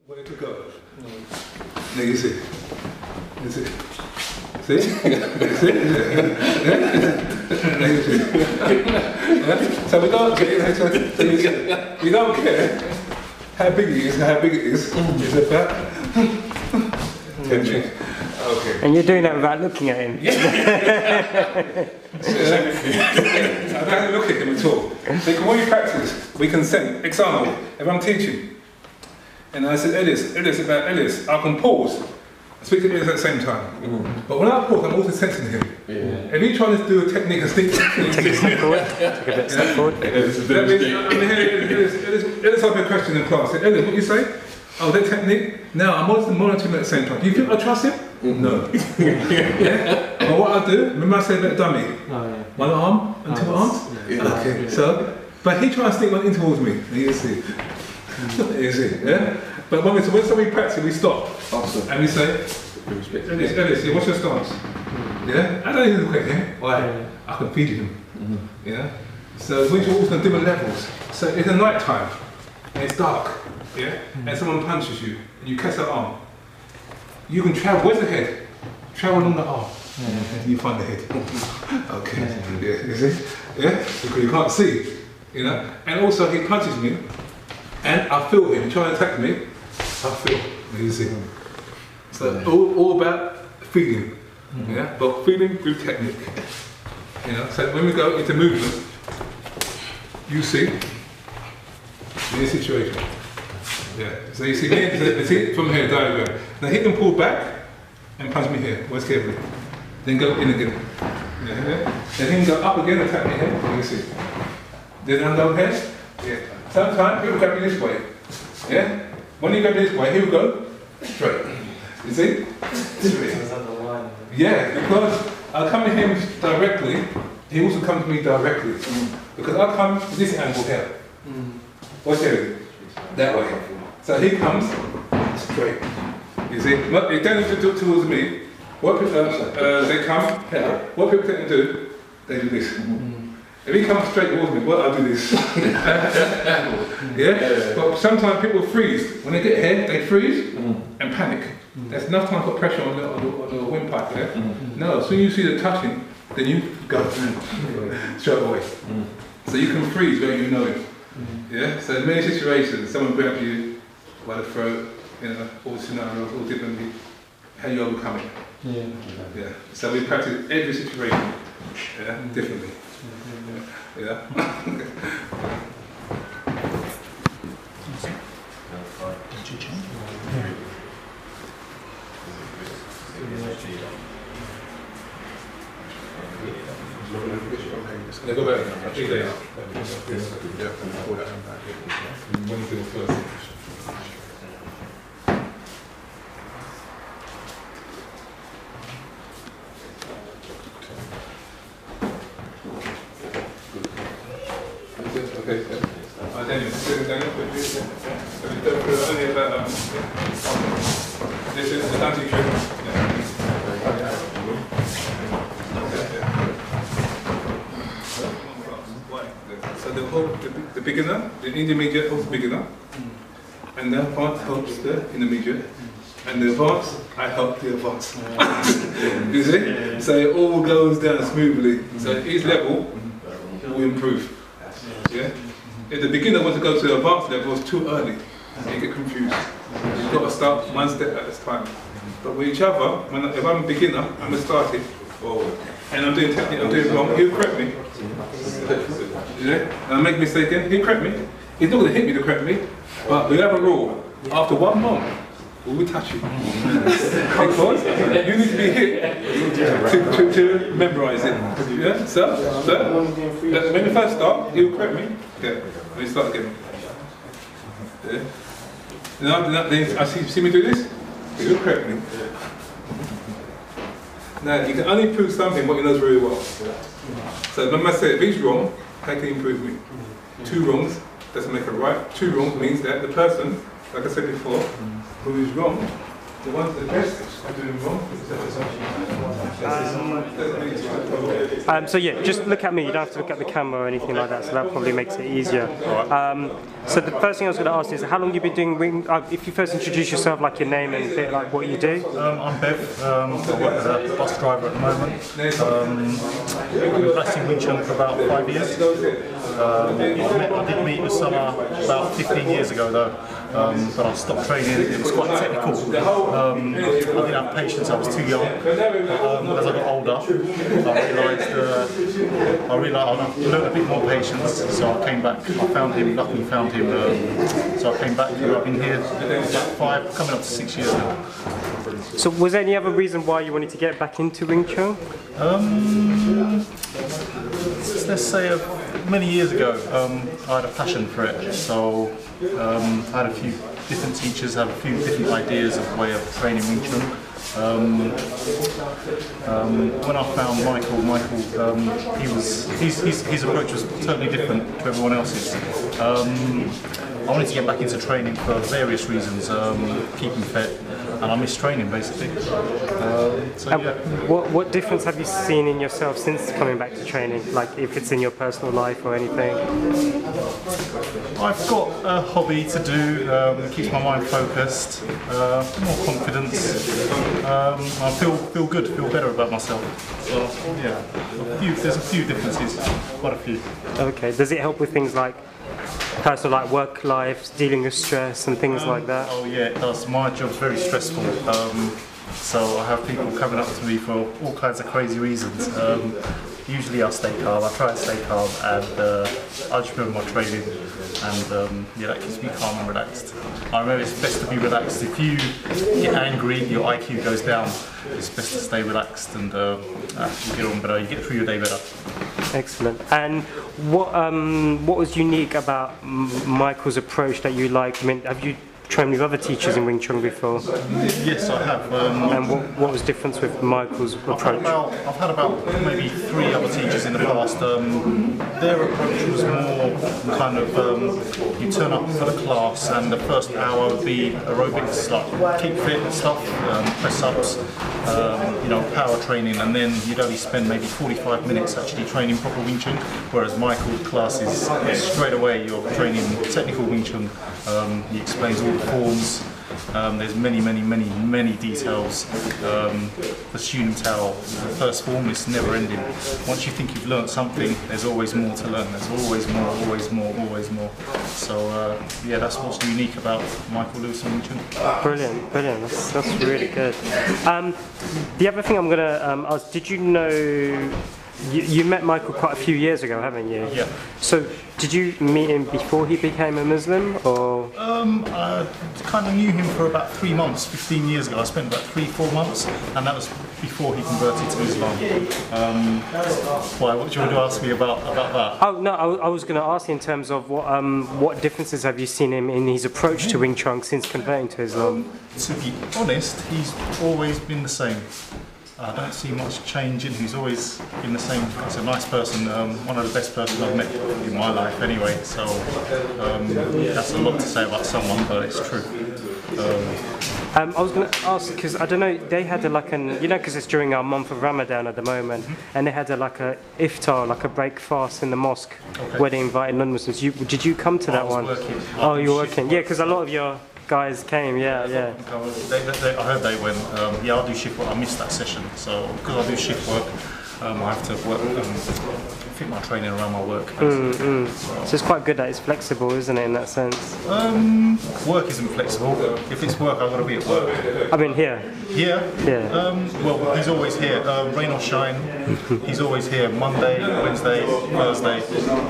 Where to go? Now you see. You see? See? See? Now you see. So we don't care. We don't care how big it is, It's about tension. Okay. And you're doing that without looking at him. I don't look at him at all. So when we practice, we can send. Example, if I'm teaching, and I said, Ellis, I can pause and speak to Ellis at the same time. But when I pause, I'm also sensing him. If he tries to do a technique and sneak, Take a step forward. Take a bit step forward. Ellis asked me a question in class. I said, Ellis, what do you say? Oh, that technique? Now I'm also monitoring him at the same time. Do you think I trust him? No. Yeah? But what I do, remember I said that dummy? One arm and two arms? Okay, so, but he tries to sneak one in towards me. You see. You see, yeah? But when somebody practice, we stop. And we say, Ellis, what's your stance? Yeah? I don't even look at him. Why? I can feed him. Yeah? So we're also on different levels. So it's a night time, and it's dark. Yeah? And someone punches you, and you catch that arm. You can travel, where's the head? Travel along the arm. And you find the head. Okay. Yeah, you see? Yeah? Because you can't see. You know? And also he punches me, and I feel him trying to attack me. I feel. You see? So all about feeling. Yeah? But feeling with technique. You know? So when we go into movement, you see the situation. Yeah, so you see me, see from here, diagram. Now he can pull back and punch me here, watch carefully. Then go in again. Yeah. Then he can go up again and attack me here, you see. Then I go here. Yeah. Sometimes he will grab me this way. Yeah? When you grab me this way, he will go straight. You see? Straight. Yeah, because I come to him directly, he also comes to me directly. Because I come to this angle here. Watch here. That way. So he comes straight. You see? He doesn't do towards me. What people, they come here. What people tend to do, they do this. If he comes straight towards me, well, I'll do this. Yeah? But sometimes people freeze. When they get here, they freeze and panic. There's enough time to put pressure on the windpipe there. No, as soon as you see the touching, then you go straight away. So you can freeze where you know it. Yeah? So in many situations, someone grabs you by the throat, you know, all scenarios, all differently, how you overcome it. Yeah. So we practice every situation, differently. Yeah. Go back. I think they are. When you do it first. Okay. Daniel, this is the anti-trick. So the beginner, the intermediate helps the beginner, and the advanced helps the intermediate, and the advanced, I help the advanced. You see? So it all goes down smoothly. So each level will improve. Yeah? If the beginner wants to go to the advanced level, it's too early. You get confused. You've got to start one step at a time. But with each other, if I'm a beginner, I'm going to start it forward. And I'm doing technique, I'm doing wrong, he'll correct me. Yeah? And I make a mistake again, he'll correct me. He's not going to hit me to correct me, but we have a rule. After 1 month, we will touch you. Because you need to be hit to memorize it. Yeah? So when you first start, he'll correct me. Yeah. When you start again. Yeah. Then I see me do this, he'll correct me. Now, you can only prove something what he knows very well. So when I say if he's wrong, how can he improve me? 2 wrongs doesn't make it right. 2 wrongs means that the person, like I said before, who is wrong, the ones the best are doing wrong. So yeah, just look at me. You don't have to look at the camera or anything like that. So that probably makes it easier. So the first thing I was going to ask is, how long have you been doing wing? If you first introduce yourself, like your name and a bit like what you do. I'm Bev. I work as a bus driver at the moment. I've been practicing Wing Chun for about 5 years. I did meet with Summer about 15 years ago though, but I stopped training. It was quite technical. I didn't have patience, I was too young. But, as I got older, I realised I learned a bit more patience, so I came back. I found him, luckily found him, so I came back. I've been here about coming up to 6 years now. So was there any other reason why you wanted to get back into Wing Chun? Let's say many years ago, I had a passion for it. So I had a few different teachers, had a few different ideas of way of training Wing Chun. When I found Michael, his approach was totally different to everyone else's. I wanted to get back into training for various reasons, keeping fit, and I miss training basically. What difference have you seen in yourself since coming back to training? Like if it's in your personal life or anything? I've got a hobby to do that keeps my mind focused, more confidence. I feel good, feel better about myself. So yeah, there's a few differences, quite a few. Okay, does it help with things like personal, like work life, dealing with stress and things like that? Oh yeah, it does. My job's very stressful. So I have people coming up to me for all kinds of crazy reasons. Usually I stay calm, I try and stay calm, and I just remember my training, and yeah, that keeps me calm and relaxed. I remember it's best to be relaxed. If you get angry, your IQ goes down. It's best to stay relaxed and you get on better, you get through your day better. Excellent. And what was unique about Michael's approach that you liked? I mean, have you trained with other teachers in Wing Chun before? Yes, I have. And what was the difference with Michael's approach? I've had about maybe 3 other teachers in the past. Their approach was more kind of, you turn up for the class and the first hour would be aerobics, like keep fit stuff, press-ups, you know, power training, and then you'd only spend maybe 45 minutes actually training proper Wing Chun, whereas Michael's class is straight away you're training technical Wing Chun. He explains all the forms. There's many details. The Chun Tao, the first form is never ending. Once you think you've learnt something, there's always more to learn. There's always more. So yeah, that's what's unique about Michael Lewis and Wing Chun. Brilliant. That's really good. The other thing I'm gonna ask, did you know? You met Michael quite a few years ago, haven't you? Yeah. So, did you meet him before he became a Muslim, or? I kind of knew him for about 3 months, 15 years ago. I spent about 3-4 months, and that was before he converted to Islam. Why? What do you want to ask me about that? Oh no, I was going to ask you in terms of what differences have you seen him in his approach to Wing Chun since converting to Islam? To be honest, he's always been the same. I don't see much change in him. He's always been the same. He's a nice person, one of the best persons I've met in my life anyway, so that's a lot to say about someone, but it's true. I was going to ask, because I don't know, they had because it's during our month of Ramadan at the moment, and they had a iftar, like a break fast in the mosque, where they invited non-Muslims. Did you come to that one? Working. Oh, you were working. Yeah, because a lot of your guys came, yeah. I heard they went, yeah, I'll do shift work. I missed that session, so because I do shift work, I have to work, fit my training around my work. So it's quite good that it's flexible, isn't it, in that sense? Work isn't flexible. If it's work, I've got to be at work. I mean here. Here? Yeah. Well, he's always here. Rain or shine, he's always here. Monday, Wednesday, Thursday,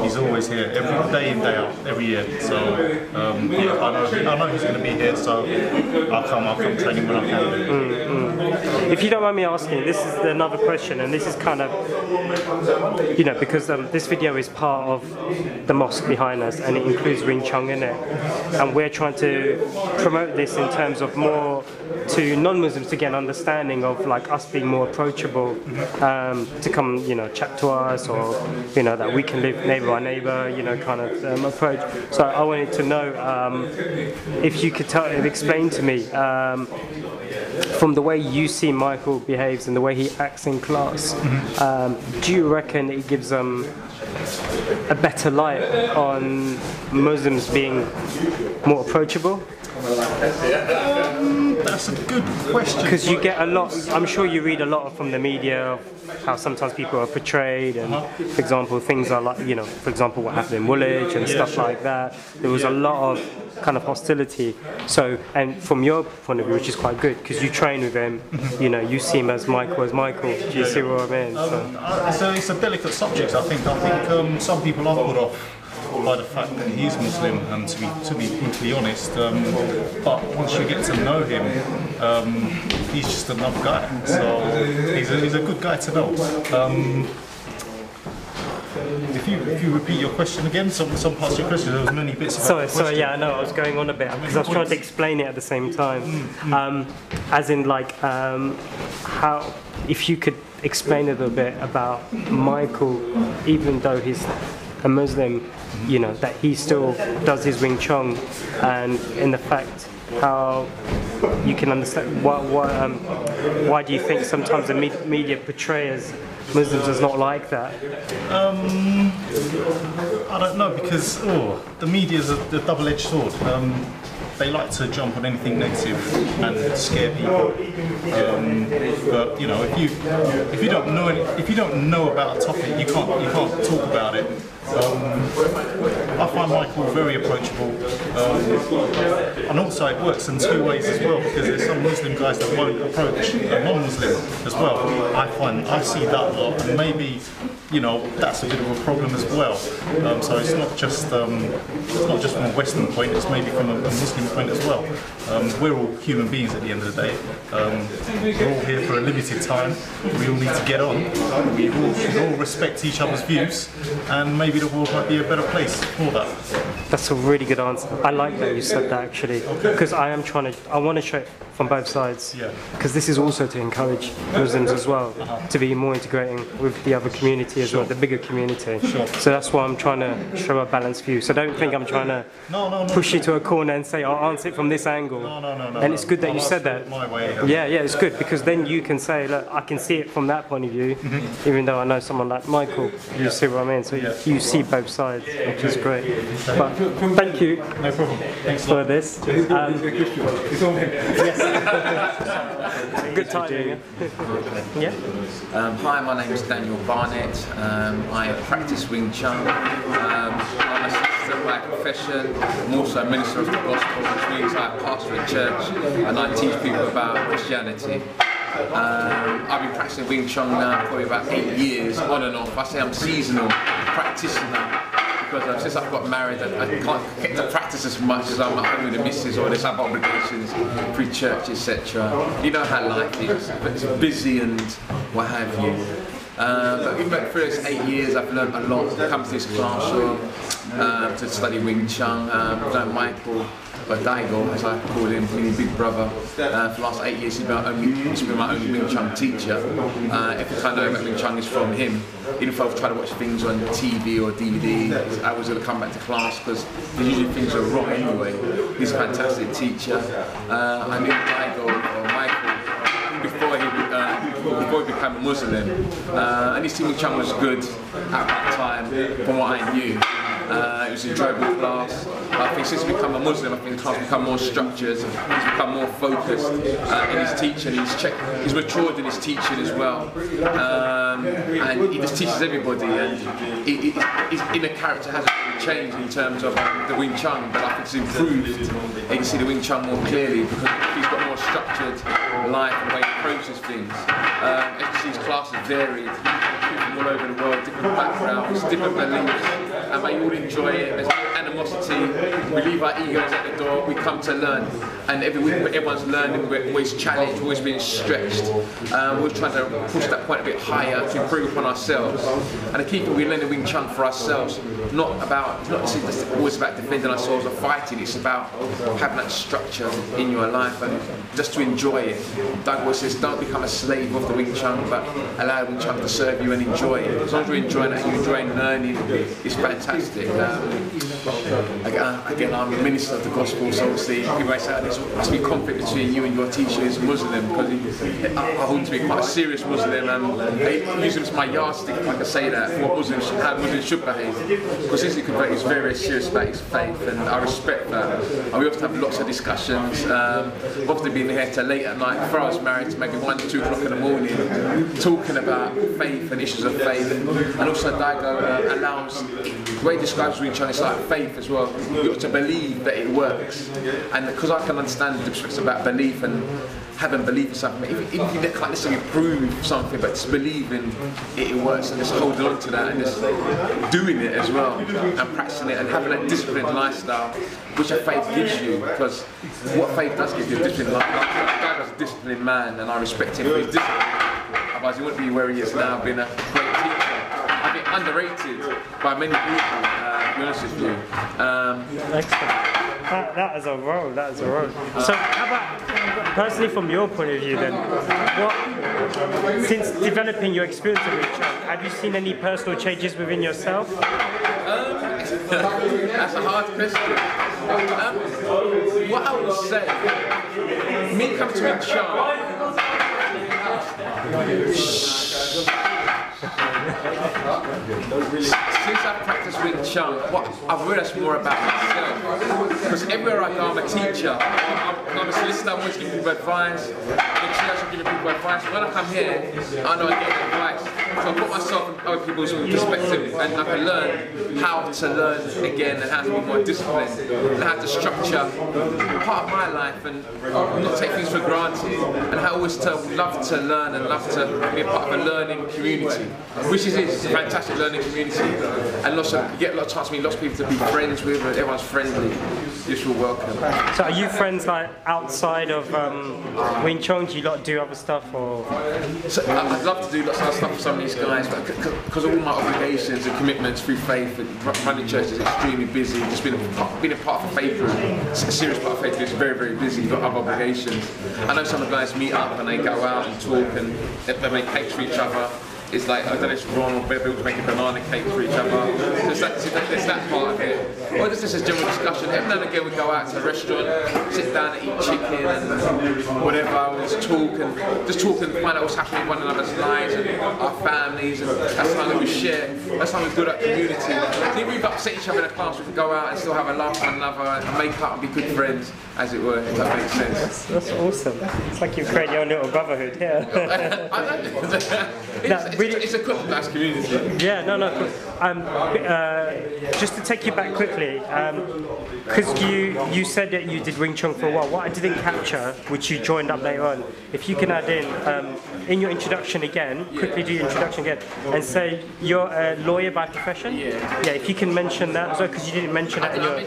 he's always here. Every day in, day out, every year. So yeah, I know he's going to be here. So I'll come training when I can. If you don't mind me asking, this is another question, and this is kind of, because this video is part of the mosque behind us, and it includes Wing Chun in it, and we're trying to promote this in terms of more to non-Muslims to get an understanding of like us being more approachable, to come, you know, chat to us, or you know, that we can live neighbour by neighbour, you know, kind of approach. So I wanted to know if you could explain to me from the way you see Michael behaves and the way he acts in class, do you reckon it gives them a better light on Muslims being more approachable? That's a good question. Because you get a lot, I'm sure you read a lot from the media of how sometimes people are portrayed, and for example, things are like, you know, for example, what happened in Woolwich and stuff like that. There was a lot of kind of hostility. So, and from your point of view, which is quite good, because you train with him, you know, you see him as Michael. Do you see what I mean? So it's a delicate subject. I think some people are put off by the fact that he's Muslim, and to be brutally honest, but once you get to know him, he's just another guy. So he's a good guy to know. If you repeat your question again, some parts of your question, there was many bits. Sorry, yeah, I know, I was going on a bit because I was trying to explain it at the same time. As in, like, how, if you could explain a little bit about Michael, even though he's a Muslim, you know, that he still does his Wing Chun, and in the fact how you can understand why do you think sometimes the media portrays Muslims as not like that? I don't know, because the media is a double-edged sword. They like to jump on anything negative and scare people. But you know, if you don't know about a topic, you can't talk about it. I find Michael very approachable, and also it works in two ways as well, because there's some Muslim guys that won't approach a non-Muslim as well. I see that a lot, and maybe, you know, that's a bit of a problem as well. So it's not just from a Western point; it's maybe from a Muslim point as well. We're all human beings at the end of the day. We're all here for a limited time. We all need to get on. We all respect each other's views, and maybe the world might be a better place for that. That's a really good answer. I like that you said that, actually, because I want to show it from both sides. Yeah. Because this is also to encourage Muslims as well to be more integrating with the other community as well, the bigger community. Sure. So that's why I'm trying to show a balanced view. So don't think I'm trying to push you to a corner and say, I'll answer it from this angle. No. And it's good that you said that. My way. Yeah, it's good, because then you can say, look, I can see it from that point of view, even though I know someone like Michael. You see what I mean? So you see both sides, which is great. But thank you. No problem. Thanks for this. Good timing. Yeah. Hi, my name is Daniel Barnett. I practice Wing Chun. I'm a sister by profession. I'm also a minister of the gospel, which means I pastor a church and I teach people about Christianity. I've been practicing Wing Chun now probably about 8 years, on and off. I say I'm seasonal practitioner, because since I've got married, I can't get to practice as much as I'm at home with the missus, or there's other obligations, pre-church, etc. You know how life is, it's busy and what have you. But even through those 8 years, I've learned a lot. I've come to this classroom to study Wing Chun. I've learned Michael, but Daigo, as I call him, meaning big brother. For the last 8 years, he's been my only Wing Chun teacher. Every time I know about Wing Chun is from him. Even if I've tried to watch things on TV or DVD, I was going to come back to class, because usually things are wrong anyway. He's a fantastic teacher. I knew Daigo, or Michael, before he became a Muslim, and his Wing Chun was good at that time, from what I knew. It was an enjoyable class. I think since he's become a Muslim, I think the class has become more structured, he's become more focused in his teaching, he's matured in his teaching as well. And he just teaches everybody, and his inner character hasn't really changed in terms of the Wing Chun, but I think it's improved. You can see the Wing Chun more clearly, because he's got more structured life and way he approaches things. As you see, his classes vary, people from all over the world, different backgrounds, different beliefs, and they all enjoy it. There's no animosity. We leave our egos at the door. We come to learn. and every week everyone's learning, we're always challenged, we're always being stretched. We're trying to push that point a bit higher to improve upon ourselves. And the key thing we learn in Wing Chun for ourselves, it's not just always about defending ourselves or fighting, it's about having that structure in your life and just to enjoy it. Doug always says, don't become a slave of the Wing Chun, but allow Wing Chun to serve you and enjoy it. As long as you're enjoying it and you're enjoying learning, it's fantastic. Again, I'm a minister of the gospel, so obviously people say there must be conflict between you and your teacher who's Muslim, because I hold to be quite a serious Muslim, and I use it as my yardstick, if I can say that, for how Muslims should behave. Because this convert is very, very serious about his faith, and I respect that. And we often have lots of discussions. I've often been here till late at night, before I was married, to maybe 1, 2 o'clock in the morning, talking about faith and issues of faith. And also Daigo allows, the way he describes Wing Chun is like faith as well. You've got to believe that it works. And because I can understand the difference about belief and having belief in something, even if you can't necessarily prove something, but just believing it works and just holding on to that and just doing it as well and practicing it and having a disciplined lifestyle, which a faith gives you, because what faith does give you a disciplined lifestyle. Daigo's a disciplined man, and I respect him for his discipline. Otherwise he wouldn't be where he is now, being a great teacher. I think underrated by many people, to be honest with you. Excellent. That is a role, that is a role. So how about, personally from your point of view then, since developing your experience of Wing Chun, have you seen any personal changes within yourself? That's a hard question. What I would say, me coming to Wing Chun, since I've practiced Wing Chun, I've realised more about myself. Because everywhere I go, I'm a teacher. I'm a solicitor, I'm always giving people advice. In church, I'm giving people advice. When I come here, I know I get advice. So I put myself in other people's perspective, and I can learn how to learn again and how to be more disciplined and how to structure part of my life and not take things for granted, and how I always love to learn and love to be a part of a learning community, which is a fantastic learning community, and also you get a lot of chance to meet lots of people to be friends with, and everyone's friendly. You're sure welcome. So are you friends like outside of Wing Chun? Do you lot do other stuff, or? So I'd love to do lots of other stuff for some of these guys, but because of all my obligations and commitments through faith, and running church is extremely busy. Just being a part of a faith group, a serious part of a faith group is very, very busy. You've got other obligations. I know some of the guys meet up and they go out and talk and they make cakes for each other. It's like, I don't know if it's wrong or better to make a banana cake for each other. So there's that part of it. Or there's just a general discussion. Every now and again we go out to a restaurant, sit down and eat chicken and whatever, and just talk and find out what's happening in one another's lives and our families, and that's how we share. That's how we build that community. So if we've upset each other in a class, we can go out and still have a laugh with one another and make up and be good friends, as it were, if that makes sense. That's awesome. It's like you've created your own little brotherhood here. It's a cool, nice community. Yeah, no. Just to take you back quickly, because you said that you did Wing Chun for a while. What I didn't capture, which you joined up later on, if you can add in your introduction again, quickly do your introduction again, and say you're a lawyer by profession. Yeah. Yeah. If you can mention that as well, because you didn't mention that in your.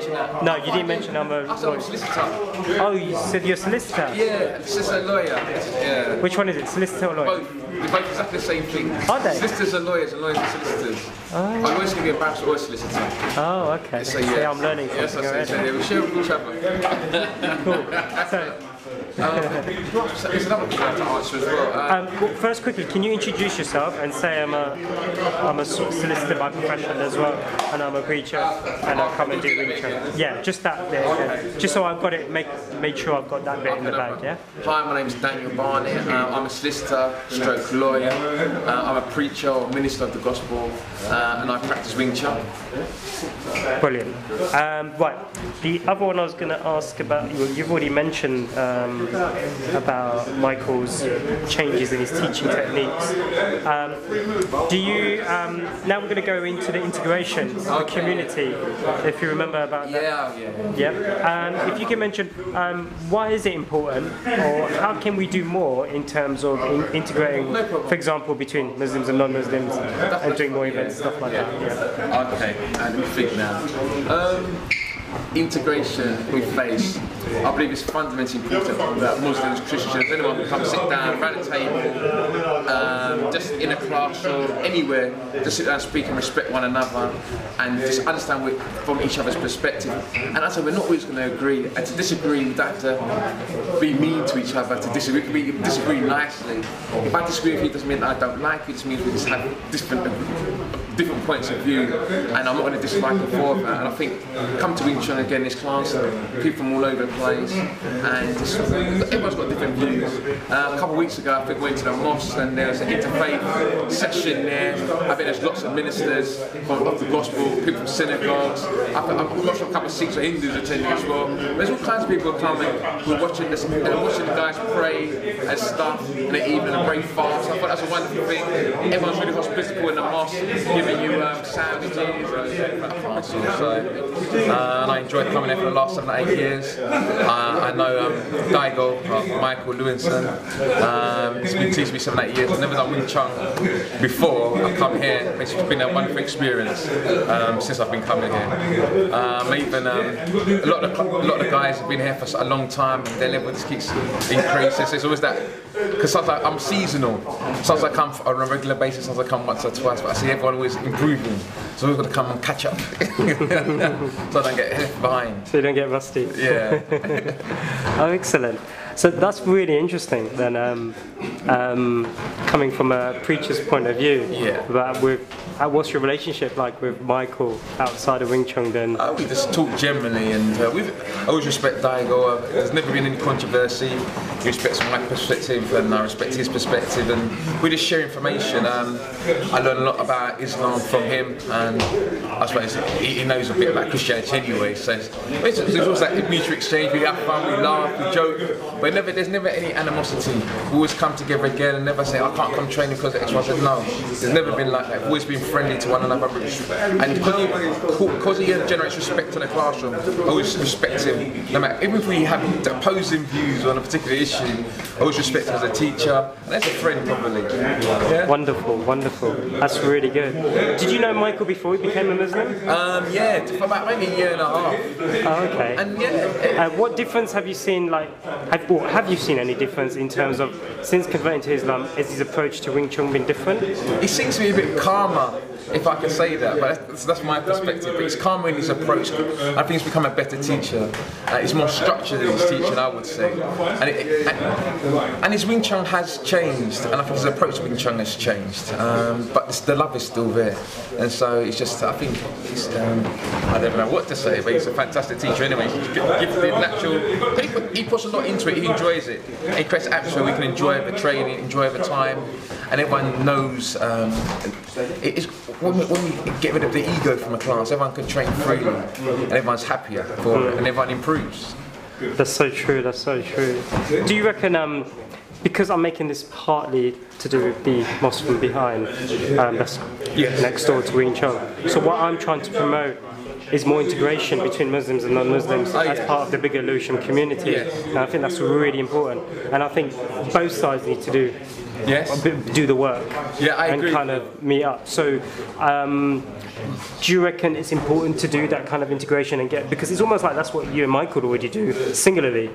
No, you didn't mention I'm a lawyer. I'm a solicitor. Oh, you said you're a solicitor. Yeah, solicitor lawyer. Yeah. Which one is it, solicitor or lawyer? Both. They're both exactly the same thing. Are they? Solicitors are lawyers and lawyers are solicitors. I always give you a barrister or a solicitor. Oh, okay. So yeah, I'm learning something yes, I say, we share with each other. Cool. So, there's another question I have to answer as well. well, first, quickly, can you introduce yourself and say I'm a solicitor by profession as well, and I'm a preacher, and I come and do Wing Chun. Yeah, just that bit. Okay. Just so I've got it, made sure I've got that bit in the bag. Yeah. Hi, my name is Daniel Barnett. I'm a solicitor, stroke lawyer. I'm a preacher or minister of the gospel, and I practice Wing Chun. Brilliant. Right, the other one I was going to ask about, you've already mentioned about Michael's changes in his teaching techniques. Do you, now we're going to go into the integration of the community, if you remember about that. Yeah. If you can mention, why is it important, or how can we do more in terms of integrating, for example, between Muslims and non-Muslims, and doing more events, stuff like that. Yeah. Okay, and we think now. integration we face, I believe it's fundamentally important that Muslims, Christians, anyone can come sit down around the table, just in a class or anywhere, just sit down and speak and respect one another and just understand from each other's perspective. And I say we're not always going to agree, and to disagree we don't have to be mean to each other, to disagree, we can disagree nicely. If I disagree with you, it doesn't mean I don't like you, it just means we just have different points of view, and I'm not going to dislike you for that. And I think come to Wing Chun again, this class, people from all over the place, and just, everyone's got different views. A couple of weeks ago, I think we went to the mosque and there was an interfaith section there. I think there's lots of ministers of the gospel, people from synagogues. I'm not sure a couple of Sikhs or Hindus attending as well. There's all kinds of people coming who are watching this, and watching the guys pray and stuff, and they eat and break fast. I thought that's a wonderful thing. Everyone's really hospitable in the mosque, giving you sandwiches and I enjoyed coming here for the last 7 or 8 years. I know Daigo, Michael Lewinson, he's been teaching me 7 or 8 years. I've never done Wing Chun before. I've come here, it's been a wonderful experience since I've been coming here. Even a lot of the guys have been here for a long time, and their level just keeps increasing. So it's always that, because sometimes I'm seasonal. Sometimes I come on a regular basis, sometimes I come once or twice, but I see everyone always improving. So we've got to come and catch up. So I don't get left behind. So you don't get rusty. Yeah. Oh, excellent. So that's really interesting then, coming from a preacher's point of view. Yeah. But what's your relationship like with Michael outside of Wing Chun then? We just talk generally, and I always respect Daigo. There's never been any controversy. He respects my perspective and I respect his perspective, and we just share information. I learn a lot about Islam from him, and I suppose he knows a bit about Christianity anyway, so there's always that mutual exchange. We have fun, we laugh, we joke, but there's never any animosity. We always come together again and never say, I can't come training because of X, Y, Z. No, there's never been like that. We've always been friendly to one another, and because he generates respect in the classroom, I always respect him. No matter, even if we have opposing views on a particular issue, I always respect him as a teacher and as a friend, probably. Yeah? Wonderful, wonderful. That's really good. Did you know Michael before he became a Muslim? Yeah, for about maybe a year and a half. Oh, okay. And yeah. What difference have you seen? Have you seen any difference in terms of, since converting to Islam, has his approach to Wing Chun been different? He seems to be a bit calmer, if I can say that, but that's my perspective. But he's calmer in his approach. I think he's become a better teacher. He's more structured in his teaching, I would say. And his Wing Chun has changed, and I think his approach to Wing Chun has changed. But the love is still there, and so it's just, I think, I don't know what to say, but he's a fantastic teacher anyway. He's gifted, natural. He puts a lot into it. He enjoys it. He creates an atmosphere we can enjoy the training, enjoy the time, and everyone knows. When we get rid of the ego from a class, everyone can train freely, and everyone's happier for it, and everyone improves. That's so true, that's so true. Do you reckon, because I'm making this partly to do with the mosque from behind, that's next door to Wing Chun, so what I'm trying to promote is more integration between Muslims and non-Muslims as part of the bigger Lewisham community. And I think that's really important, and I think both sides need to do the work, I agree. And kind of meet up. So do you reckon it's important to do that kind of integration and because it's almost like that's what you and Michael already do singularly,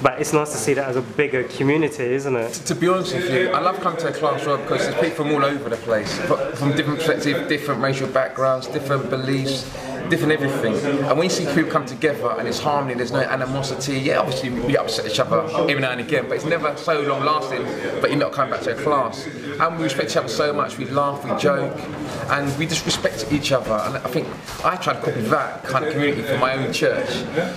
but it's nice to see that as a bigger community, isn't it? To be honest with you, I love coming to a class because there's people from all over the place, from different perspectives, different racial backgrounds, different beliefs, different everything. And when you see people come together and it's harmony, there's no animosity. Obviously we upset each other every now and again, but it's never so long lasting, but you're not coming back to a class. And we respect each other so much, we laugh, we joke, and we just respect each other. And I think I try to copy that kind of community for my own church.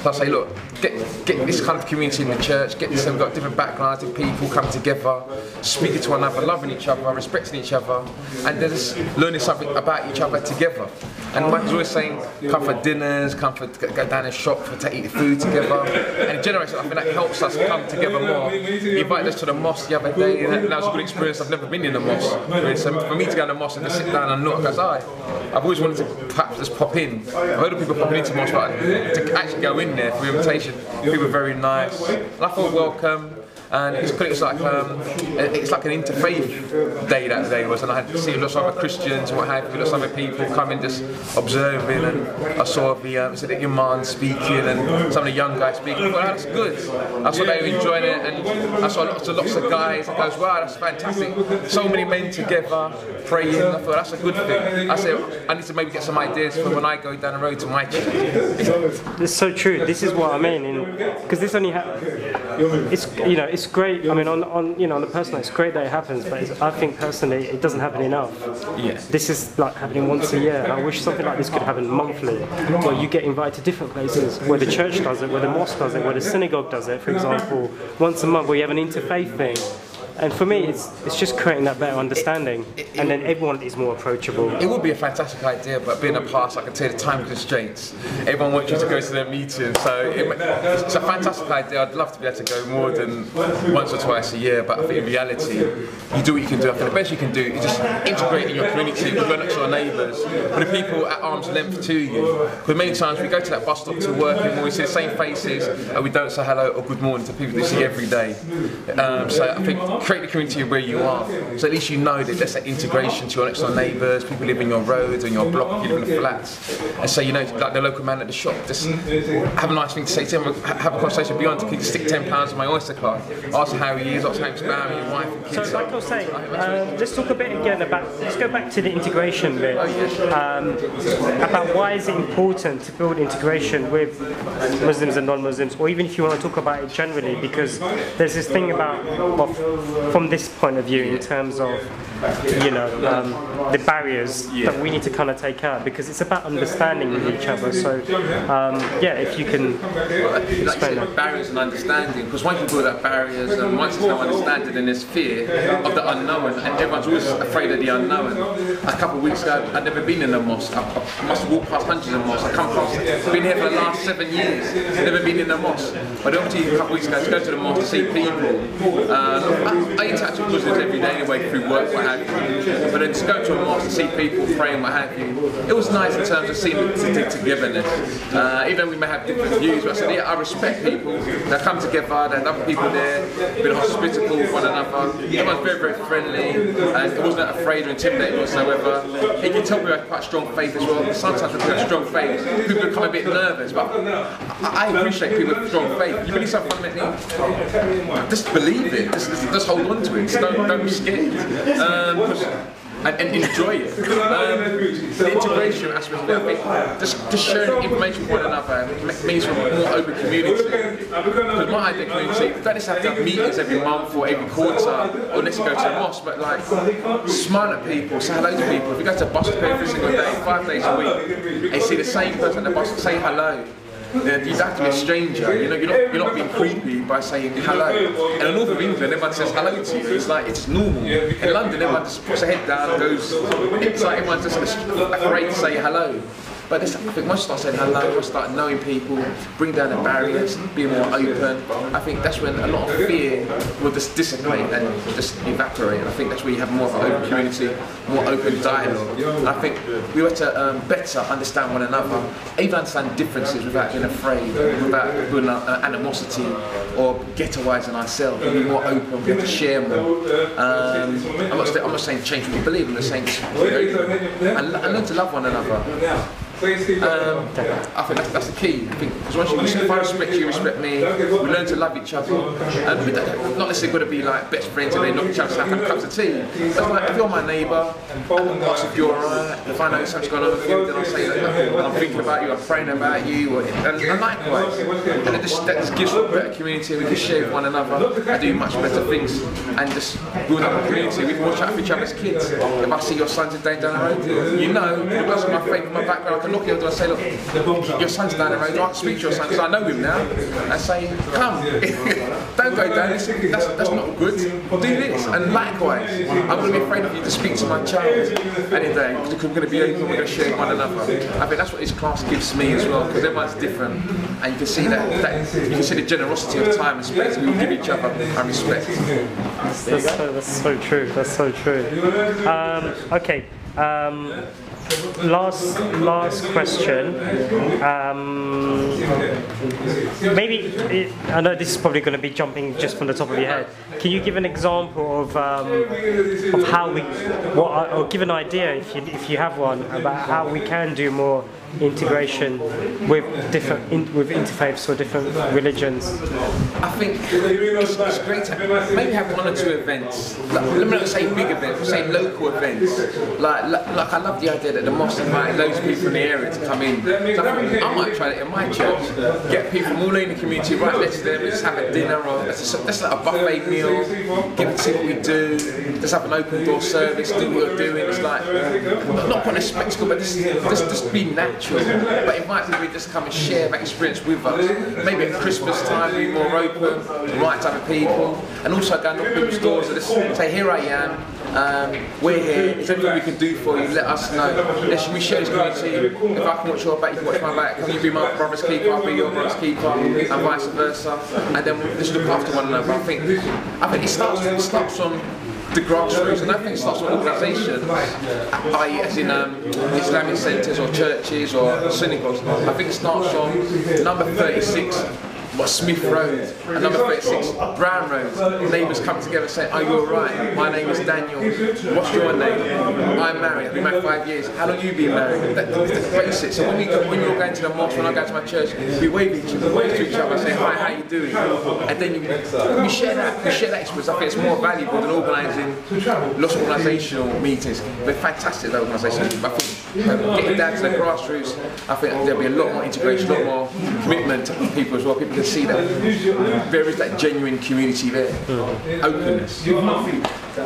So I say, look, get this kind of community in the church, get this, we've got different backgrounds, different people come together, speaking to one another, loving each other, respecting each other, and they're just learning something about each other together. And Mike's always saying, come for dinners, go down and shop to eat food together, and it generates, I think that helps us come together more. He invited us to the mosque the other day, and that was a good experience. I've never been in the mosque, so for me to go to the mosque and just sit down and look, I go, I've always wanted to perhaps just pop in. I've heard of people popping into mosque, but to actually go in there for invitation, people were very nice, and I felt welcome. and it was like an interfaith day that day was, and I had to see lots of other Christians, what have you, lots of other people coming just observing, and I saw the Imam speaking and some of the young guys speaking. I thought, that's good. I saw they were enjoying it, and I saw lots of guys and goes, wow, that's fantastic. So many men together praying. I thought that's a good thing. I said I need to maybe get some ideas for when I go down the road to my church. It's so true. This is what I mean, because this only it's great. I mean, on the personal, it's great that it happens, but I think personally it doesn't happen enough. Yes. This is like happening once a year. I wish something like this could happen monthly, where you get invited to different places, where the church does it, where the mosque does it, where the synagogue does it, for example, once a month, where you have an interfaith thing. And for me, it's just creating that better understanding, and then everyone is more approachable. It would be a fantastic idea, but being a pastor, I can tell you the time constraints. Everyone wants you to go to their meetings, so it's a fantastic idea. I'd love to be able to go more than once or twice a year, but I think in reality, you do what you can do. I think the best you can do is just integrate in your community with your next door neighbours, with the people at arm's length to you. Because many times we go to that bus stop to work and we see the same faces, and we don't say hello or good morning to people we see every day. So I think create the community where you are, so at least you know that there's that integration to your next door neighbours, people live in your roads and your block, you live in the flats, and so you know, like the local man at the shop, just have a nice thing to say to him, have a conversation beyond, can you stick £10 on my Oyster card, ask how he is, ask how he's family, his wife and kids. So like I was saying, let's talk a bit again about, let's go back to the integration bit, about why is it important to build integration with Muslims and non-Muslims, or even if you want to talk about it generally, because there's this thing about, well, from this point of view, in terms of the barriers that we need to kind of take out, because it's about understanding with each other. So if you can explain that. Barriers and understanding, because once you build up barriers and once there's no understanding, then there's fear of the unknown, and everyone's always afraid of the unknown. A couple of weeks ago, I'd never been in a mosque. I must have walked past hundreds of mosques. I've been here for the last 7 years, never been in a mosque. But I went to a couple of weeks ago to go to the mosque to see people. I interact with Muslims every day anyway through work, what have you. But then to go to a mosque to see people praying, what have you, it was nice in terms of seeing the togetherness. Even though we may have different views, but I said, I respect people that come together, there's other people there, been hospitable with one another. Everyone's very, very friendly, and it wasn't afraid or intimidated whatsoever. It can tell we have quite strong faith as well. Sometimes when we have strong faith, people become a bit nervous, but I appreciate people with strong faith. You believe something fundamentally, just believe it, just hold on to it, don't be scared. And enjoy it. The integration aspect of it, I think, just sharing information with one another means we're a more open community. Because my idea of community, you don't necessarily have to have meetings every month or every quarter, or let's go to the mosque, but like, smile at people, say hello to people. If you go to a bus stop every single day, 5 days a week, and you see the same person at the bus, say hello. You don't have to be a stranger, you're not being creepy by saying hello. In the north of England, everyone says hello to you, it's normal. In London, everyone just puts their head down and goes, it's like everyone's just afraid to say hello. But I think once you start saying hello, once you start knowing people, bring down the barriers, be more open, I think that's when a lot of fear will just dissipate and just evaporate. And I think that's where you have more of an open community, more open dialogue. And I think we have to better understand one another, even understand differences without being afraid, without building animosity or ghettoising ourselves. Be more open, we have to share more. I'm not saying change what you believe, I'm just saying just be open and learn to love one another. I think that's the key. Because once if I respect you, respect me, we learn to love each other. We don't, not necessarily got to be like best friends and they knock each other out and have cups of tea. But like, if you're my neighbour, I'll ask if you're alright. If I know something's going on with you, then I'll say that I'm thinking about you, I'm praying about you, and likewise. And that just gives us a better community. We can share with one another and do much better things and just build up a community. We can watch out for each other's kids. If I see your son today down the road, you know, because of my faith and my background, I can look at him and say, look, your son's down the road, I can speak to your son because I know him now, and say, come, don't go down, that's not good, do this. And likewise, I'm going to be afraid of you to speak to my child any day because we're going to be open, we're going to share with one another. I think that's what this class gives me as well, because everyone's different, and you can see that you can see the generosity of time and space we give each other and respect. That's so true, that's so true. Okay. Last question. I know this is probably going to be jumping just from the top of your head. Can you give an example of how or give an idea if you have one about how we can do more integration with with interfaiths or different religions? I think it's great to maybe have one or two events. Let me not say big events, say local events. Like I love the idea that the mosque invited loads of people in the area to come in. So I might try that in my church. Get people from all over the community right next to them, let's have a dinner or let's like a buffet meal, get to see what we do, let's have an open door service, do what we're doing. It's like not putting a spectacle, but just be natural. But invite people to just come and share that experience with us. Maybe at Christmas time be more open, the right type of people, and also go and knock on people's doors and just say, here I am, we're here, is there anything we can do for you, let us know. We share this community, if I can watch your back, you can watch my back, can you be my brother's keeper, I'll be your brother's keeper, and vice versa, and then we'll just look after one another. I think it starts from the grassroots, and I think it starts with organisation, i.e. as in Islamic centres or churches or synagogues. I think it starts from number 36, Smith Road, and number 36, Brown Road. Neighbours come together and say, are you alright? My name is Daniel. What's your name? I'm married. I've been married 5 years. How long have you been married? That's the basics. So when you're going to the mosque, when I go to my church, we wave to each other and say, hi, how you doing? And then we share that experience. I think it's more valuable than organising lots of organisational meetings. They're fantastic, those organisations. I think getting down to the grassroots, I think there'll be a lot more integration, a lot more commitment to people as well. People can see that there is that genuine community there, openness.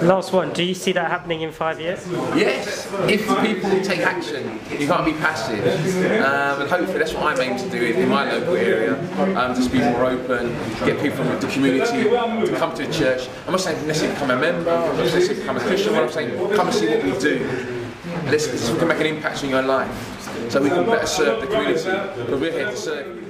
Last one, do you see that happening in 5 years? Yes, if people take action, you can't be passive, and hopefully that's what I'm aiming to do in my local area, just be more open, get people from the community to come to the church. I'm not saying necessarily become a member, I'm not necessarily become a Christian, what I'm saying, come and see what we do. Let's can make an impact on your life, so we can better serve the community, because we're here to serve you.